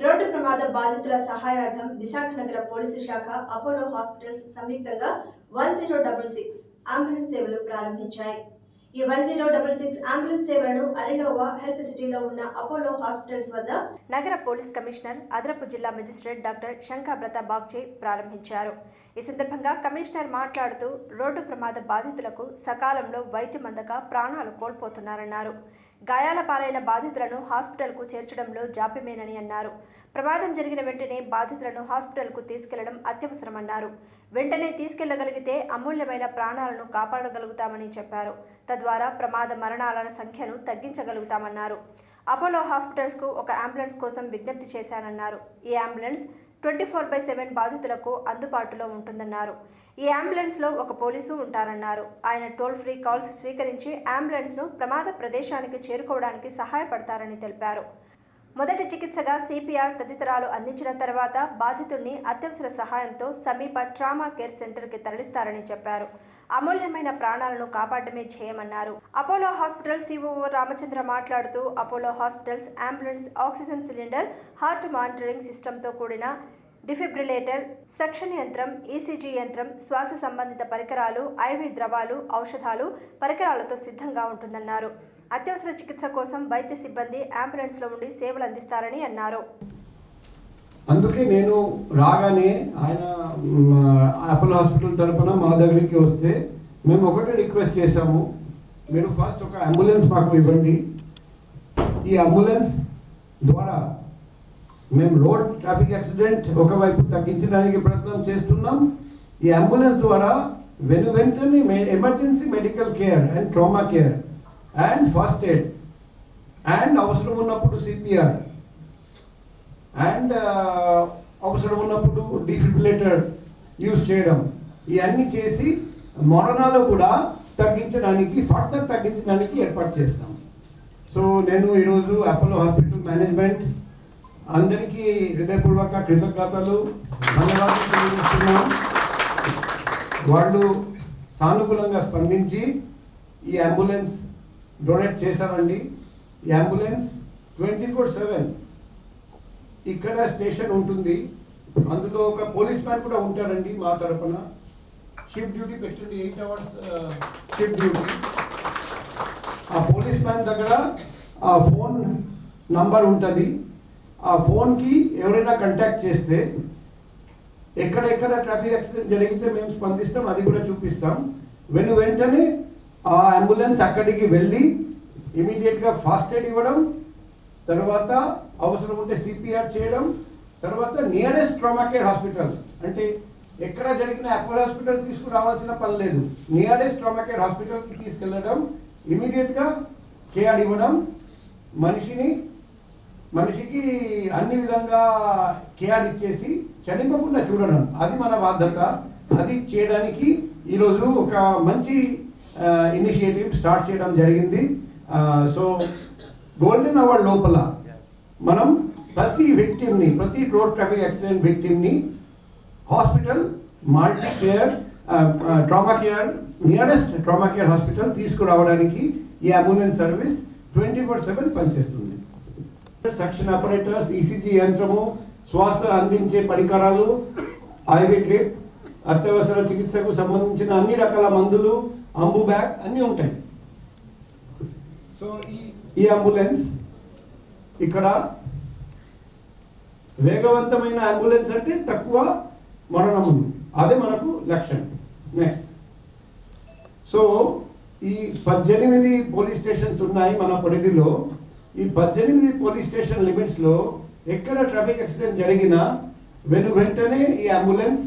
Road ప్రమాద బాధితుల సహాయార్థం విశాఖ నగర పోలీసు శాఖ అపోలో హాస్పిటల్స్ సంయుక్తంగా 1066 అంబులెన్స్ సేవలు ప్రారంభించాయి. ఈ 1066 అంబులెన్స్ సేవలను అరిలోవా హెల్త్ సిటీలో ఉన్న అపోలో హాస్పిటల్స్ వద్ద నగర పోలీస్ కమిషనర్ అదనపు జిల్లా మెజిస్ట్రేట్ డాక్టర్ శంఖాబ్రత బాగ్చే ప్రారంభించారు. ఈ సందర్భంగా కమిషనర్ మాట్లాడుతూ రోడ్డు ప్రమాద బాధితులకు సకాలంలో వైద్యం అందక ప్రాణాలు కోల్పోతున్నారన్నారు. గాయాల పాలైన బాధితులను హాస్పిటల్కు చేర్చడంలో జాప్యమేనని అన్నారు. ప్రమాదం జరిగిన వెంటనే బాధితులను హాస్పిటల్కు తీసుకెళ్లడం అత్యవసరమన్నారు. వెంటనే తీసుకెళ్లగలిగితే అమూల్యమైన ప్రాణాలను కాపాడగలుగుతామని చెప్పారు. తద్వారా ప్రమాద మరణాల సంఖ్యను తగ్గించగలుగుతామన్నారు. అపోలో హాస్పిటల్స్కు ఒక అంబులెన్స్ కోసం విజ్ఞప్తి చేశానన్నారు. ఈ అంబులెన్స్ 24/7 బాధితులకు అందుబాటులో ఉంటుందన్నారు. ఈ అంబులెన్స్లో ఒక పోలీసు ఉంటారన్నారు. ఆయన టోల్ ఫ్రీ కాల్స్ స్వీకరించి అంబులెన్స్ను ప్రమాద ప్రదేశానికి చేరుకోవడానికి సహాయపడతారని తెలిపారు. మొదటి చికిత్సగా సిపిఆర్ తదితరాలు అందించిన తర్వాత బాధితుడిని అత్యవసర సహాయంతో సమీప ట్రామా కేర్ సెంటర్కి తరలిస్తారని చెప్పారు. అమూల్యమైన ప్రాణాలను కాపాడమే ధ్యేయమన్నారు. అపోలో హాస్పిటల్ సిఓఓ రామచంద్ర మాట్లాడుతూ Apollo hospitals ambulance oxygen cylinder, heart monitoring సిస్టంతో కూడిన డిఫిబ్రిలేటర్, సెక్షన్ యంత్రం, ఈసీజీ యంత్రం, శ్వాస సంబంధిత పరికరాలు, ఐవి ద్రవాలు, ఔషధాలు, పరికరాలతో సిద్ధంగా ఉంటుందన్నారు. అత్యవసర చికిత్స కోసం వైద్య సిబ్బంది అంబులెన్స్లో ఉండి సేవలు అందిస్తారని అన్నారు. అందుకే నేను రాగానే ఆయన అపోలో హాస్పిటల్ తరపున మా దగ్గరికి వస్తే మేము ఒకటే రిక్వెస్ట్ చేశాము, మీరు ఫస్ట్ ఒక అంబులెన్స్ మాకు ఇవ్వండి. ఈ అంబులెన్స్ ద్వారా మేము రోడ్ ట్రాఫిక్ యాక్సిడెంట్ ఒకవైపు తగ్గించడానికి ప్రయత్నం చేస్తున్నాం. ఈ అంబులెన్స్ ద్వారా వెంటనే emergency medical care and trauma care and first aid and అవసరం ఉన్నప్పుడు సిపిఆర్ అండ్ అవసరం ఉన్నప్పుడు డిఫిబ్రిలేటర్ యూజ్ చేయడం, ఇవన్నీ చేసి మరణాలు కూడా ఫర్దర్ తగ్గించడానికి ఏర్పాటు చేస్తాం. సో నేను ఈరోజు అపోలో హాస్పిటల్ మేనేజ్మెంట్ అందరికీ హృదయపూర్వక కృతజ్ఞతలు, ధన్యవాదాలు తెలియజేస్తున్నాం. వాళ్ళు సానుకూలంగా స్పందించి ఈ అంబులెన్స్ డొనేట్ చేశామండి. ఈ అంబులెన్స్ 24/7 ఇక్కడ స్టేషన్ ఉంటుంది. అందులో ఒక పోలీస్ మ్యాన్ కూడా ఉంటాడండి మా తరఫున. షిఫ్ట్ డ్యూటీ పెట్టండి, 8 hours షిఫ్ట్ డ్యూటీ. ఆ పోలీస్ మ్యాన్ దగ్గర ఆ ఫోన్ నంబర్ ఉంటుంది. ఆ ఫోన్కి ఎవరైనా కాంటాక్ట్ చేస్తే ఎక్కడెక్కడ ట్రాఫిక్ యాక్సిడెంట్ జరిగితే మేము స్పందిస్తాం, అది కూడా చూపిస్తాం. వెంటనే ఆ అంబులెన్స్ అక్కడికి వెళ్ళి ఇమీడియట్గా ఫాస్ట్ ఎయిడ్ ఇవ్వడం, తర్వాత అవసరం ఉంటే సిపిఆర్ చేయడం, తర్వాత నియరెస్ట్ ట్రామా కేర్ హాస్పిటల్, అంటే ఎక్కడ జరిగిన అపోలో హాస్పిటల్ తీసుకురావాల్సిన పని లేదు, నియరెస్ట్ ట్రామా కేర్ హాస్పిటల్కి తీసుకెళ్ళడం, ఇమీడియట్గా కేర్ ఇవ్వడం, మనిషికి అన్ని విధంగా కేర్ ఇచ్చేసి చనిపోకుండా చూడడం, అది మన బాధ్యత. అది చేయడానికి ఈరోజు ఒక మంచి ఇనిషియేటివ్ స్టార్ట్ చేయడం జరిగింది. సో గోల్డెన్ అవర్ లోపల మనం ప్రతి రోడ్ ట్రాఫిక్ యాక్సిడెంట్ విక్టిమ్ని hospital multi care trauma care nearest trauma care hospital తీసుకురావడానికి ఈ అంబులెన్స్ సర్వీస్ 24/7 పనిచేస్తుంది. సెక్షన్ ఆపరేటర్స్, ఈసీజీ యంత్రము, శ్వాస అందించే పరికరాలు, ఐవి డ్రిప్, అత్యవసర చికిత్సకు సంబంధించిన అన్ని రకాల మందులు, అంబు బ్యాగ్ అన్నీ ఉంటాయి. సో ఈ అంబులెన్స్ ఇక్కడ వేగవంతమైన అంబులెన్స్ అంటే తక్కువ మరణములు, అదే మనకు లక్ష్యం. నెక్స్ట్, సో ఈ 18 పోలీస్ స్టేషన్స్ ఉన్నాయి మన పరిధిలో. ఈ 18 పోలీస్ స్టేషన్ లిమిట్స్లో ఎక్కడ ట్రాఫిక్ యాక్సిడెంట్ జరిగినా వెంటనే ఈ అంబులెన్స్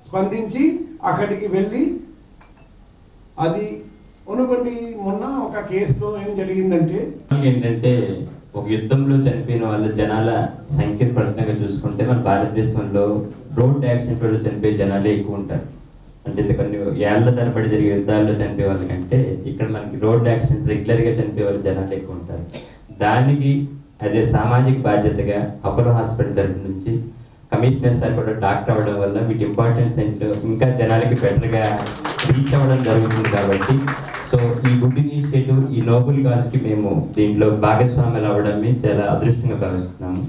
స్పందించి అక్కడికి వెళ్ళి, అది అనుకోండి మొన్న ఒక కేసులో ఏం జరిగిందంటే ఏంటంటే ఒక యుద్ధంలో చనిపోయిన వాళ్ళ జనాల సంఖ్య పరంగా చూసుకుంటే మన భారతదేశంలో రోడ్ యాక్సిడెంట్ వల్ల చనిపోయే జనాలే ఎక్కువ ఉంటారు. అంటే కొన్ని ఏళ్ల తరబడి జరిగే యుద్ధాల్లో చనిపోయే వాళ్ళకంటే ఇక్కడ మనకి రోడ్ యాక్సిడెంట్ రెగ్యులర్గా చనిపోయే వాళ్ళ జనాలు ఎక్కువ ఉంటారు. దానికి అదే సామాజిక బాధ్యతగా అపోలో హాస్పిటల్ తరఫు నుంచి కమిషనర్ సార్ కూడా డాక్టర్ అవ్వడం వల్ల వీటి ఇంపార్టెన్స్ ఏంటో ఇంకా జనాలకి బెటర్గా రీచ్ అవ్వడం జరుగుతుంది. కాబట్టి సో ఈ గుడ్ ఇనిషియేటివ్, ఈ నోబుల్ కాజ్కి మేము దీంట్లో భాగస్వాములు అవ్వడం చాలా అదృష్టంగా భావిస్తున్నాము.